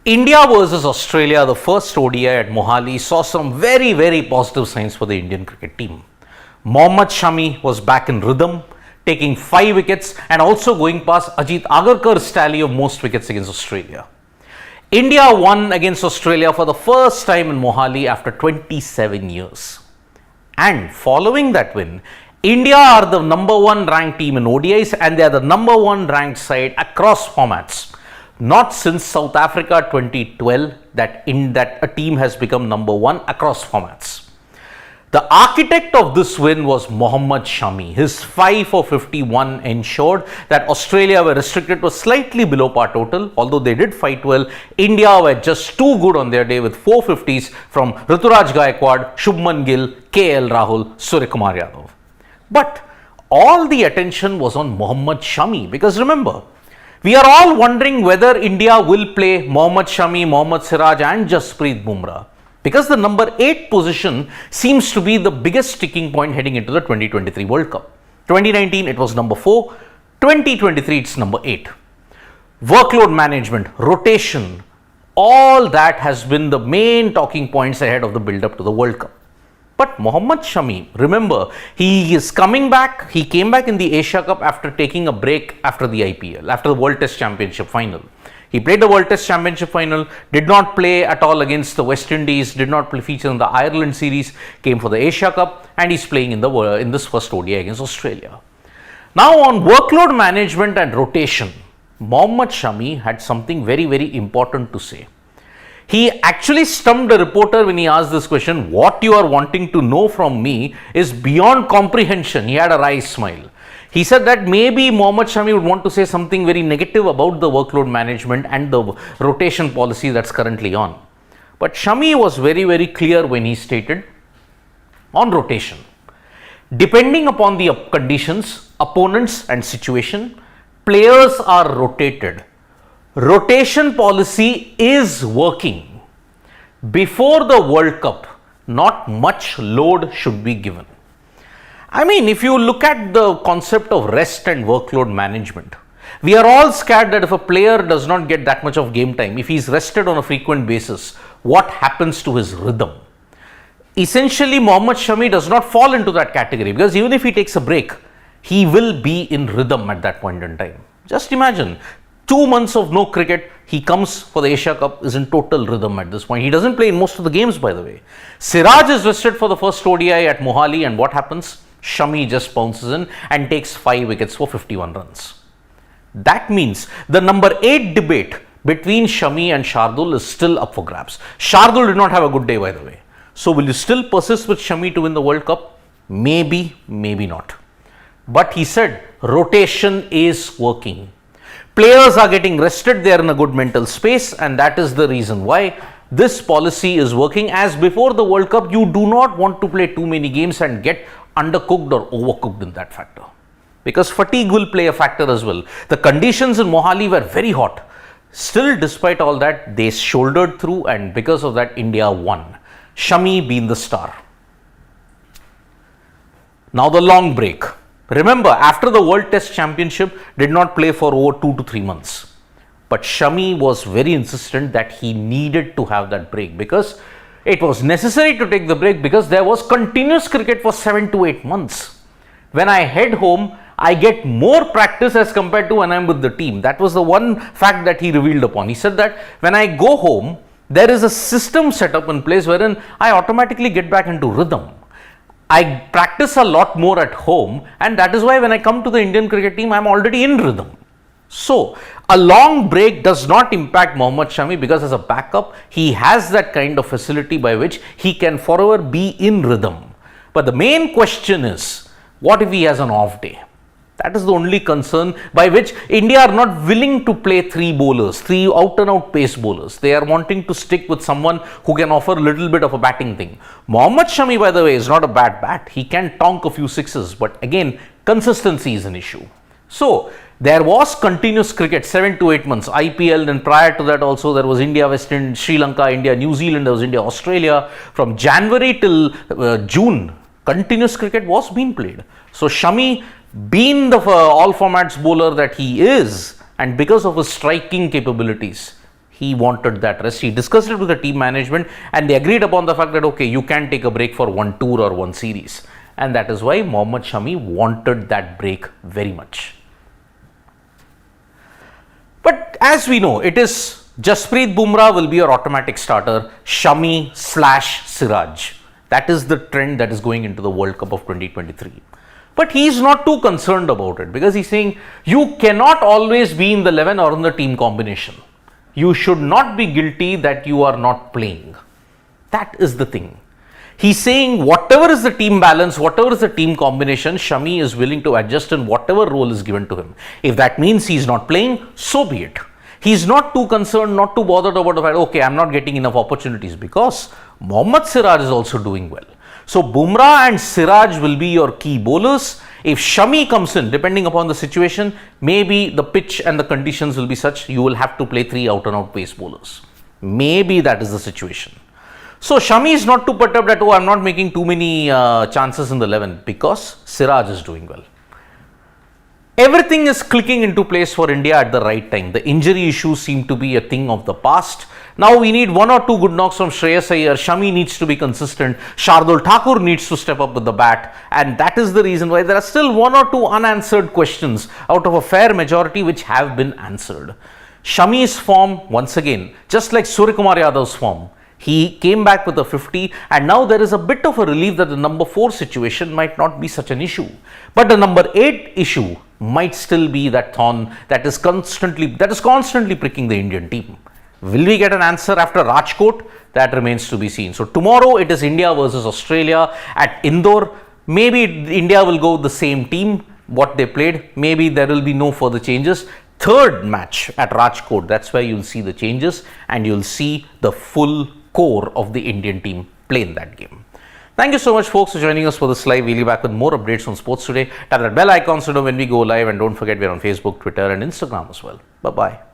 India versus Australia, the first ODI at Mohali, saw some very, very positive signs for the Indian cricket team. Mohammed Shami was back in rhythm, taking 5 wickets and also going past Ajit Agarkar's tally of most wickets against Australia. India won against Australia for the first time in Mohali after 27 years. And following that win, India are the number 1 ranked team in ODIs and they are the number 1 ranked side across formats. Not since South Africa 2012 that a team has become number 1 across formats. The architect of this win was Mohammed Shami. His 5 for 51 ensured that Australia were restricted to slightly below par total. Although they did fight well, India were just too good on their day with 450s from Ruturaj Gaikwad, Shubman Gill, KL Rahul, Suryakumar Yadav. But all the attention was on Mohammed Shami because remember, we are all wondering whether India will play Mohammed Shami, Mohammed Siraj and Jasprit Bumrah. Because the number 8 position seems to be the biggest sticking point heading into the 2023 World Cup. 2019 it was number 4, 2023 it's number 8. Workload management, rotation, all that has been the main talking points ahead of the build-up to the World Cup. But Mohammed Shami, remember, he is coming back. He came back in the Asia Cup after taking a break after the IPL, after the World Test Championship final. He played the World Test Championship final, did not play at all against the West Indies, did not feature in the Ireland series, came for the Asia Cup and he's playing in this first ODI against Australia. Now on workload management and rotation, Mohammed Shami had something very, very important to say. He actually stumped a reporter when he asked this question. What you are wanting to know from me is beyond comprehension. He had a wry smile. He said that maybe Mohammed Shami would want to say something very negative about the workload management and the rotation policy that's currently on. But Shami was very, very clear when he stated on rotation. Depending upon the conditions, opponents and situation, players are rotated. Rotation policy is working. Before the World Cup, not much load should be given. I mean, if you look at the concept of rest and workload management, we are all scared that if a player does not get that much of game time, if he is rested on a frequent basis, what happens to his rhythm? Essentially, Mohammed Shami does not fall into that category because even if he takes a break, he will be in rhythm at that point in time. Just imagine. 2 months of no cricket, he comes for the Asia Cup, is in total rhythm at this point. He doesn't play in most of the games, by the way. Siraj is rested for the first ODI at Mohali and what happens? Shami just bounces in and takes 5 wickets for 51 runs. That means the number 8 debate between Shami and Shardul is still up for grabs. Shardul did not have a good day, by the way. So will you still persist with Shami to win the World Cup? Maybe, maybe not. But he said rotation is working. Players are getting rested, they are in a good mental space and that is the reason why this policy is working. As before the World Cup, you do not want to play too many games and get undercooked or overcooked in that factor. Because fatigue will play a factor as well. The conditions in Mohali were very hot. Still, despite all that, they shouldered through and because of that, India won. Shami being the star. Now the long break. Remember, after the World Test Championship, did not play for over 2 to 3 months. But Shami was very insistent that he needed to have that break because it was necessary to take the break because there was continuous cricket for 7 to 8 months. When I head home, I get more practice as compared to when I'm with the team. That was the one fact that he revealed upon. He said that when I go home, there is a system set up in place wherein I automatically get back into rhythm. I practice a lot more at home and that is why when I come to the Indian cricket team, I'm already in rhythm. So, a long break does not impact Mohammed Shami because as a backup, he has that kind of facility by which he can forever be in rhythm. But the main question is, what if he has an off day? That is the only concern by which India are not willing to play 3 bowlers, 3 out and out pace bowlers. They are wanting to stick with someone who can offer a little bit of a batting thing. Mohammed Shami, by the way, is not a bad bat. He can tonk a few sixes, but again, consistency is an issue. So, there was continuous cricket 7 to 8 months, IPL, and prior to that also there was India, West Indies, Sri Lanka, India, New Zealand, there was India, Australia. From January till June, continuous cricket was being played. So, Shami, being the all formats bowler that he is and because of his striking capabilities, He wanted that rest. He discussed it with the team management and they agreed upon the fact that, okay, you can take a break for one tour or one series. And that is why Mohammed Shami wanted that break very much. But as we know, it is Jasprit Bumrah will be your automatic starter, Shami / Siraj. That is the trend that is going into the World Cup of 2023. But he is not too concerned about it because he's saying you cannot always be in the 11 or in the team combination. You should not be guilty that you are not playing. That is the thing. He's saying whatever is the team balance, whatever is the team combination, Shami is willing to adjust in whatever role is given to him. If that means he's not playing, so be it. He's not too concerned, not too bothered about the fact, okay, I'm not getting enough opportunities because Mohammad Siraj is also doing well. So Bumrah and Siraj will be your key bowlers. If Shami comes in, depending upon the situation, maybe the pitch and the conditions will be such, you will have to play 3 out and out pace bowlers. Maybe that is the situation. So Shami is not too perturbed that, oh, I'm not making too many chances in the 11 because Siraj is doing well. Everything is clicking into place for India at the right time. The injury issues seem to be a thing of the past. Now we need 1 or 2 good knocks from Shreyas Iyer. Shami needs to be consistent. Shardul Thakur needs to step up with the bat. And that is the reason why there are still 1 or 2 unanswered questions out of a fair majority which have been answered. Shami's form, once again, just like Suryakumar Yadav's form, he came back with a 50 and now there is a bit of a relief that the number 4 situation might not be such an issue. But the number 8 issue might still be that thorn that is constantly pricking the Indian team. Will we get an answer after Rajkot? That remains to be seen. So tomorrow it is India versus Australia at Indore. Maybe India will go with the same team, what they played. Maybe there will be no further changes. Third match at Rajkot, that's where you'll see the changes and you'll see the full core of the Indian team play in that game. Thank you so much, folks, for joining us for this live. We'll be back with more updates on sports today. Tap that bell icon so you know when we go live, and don't forget we're on Facebook, Twitter and Instagram as well. Bye-bye.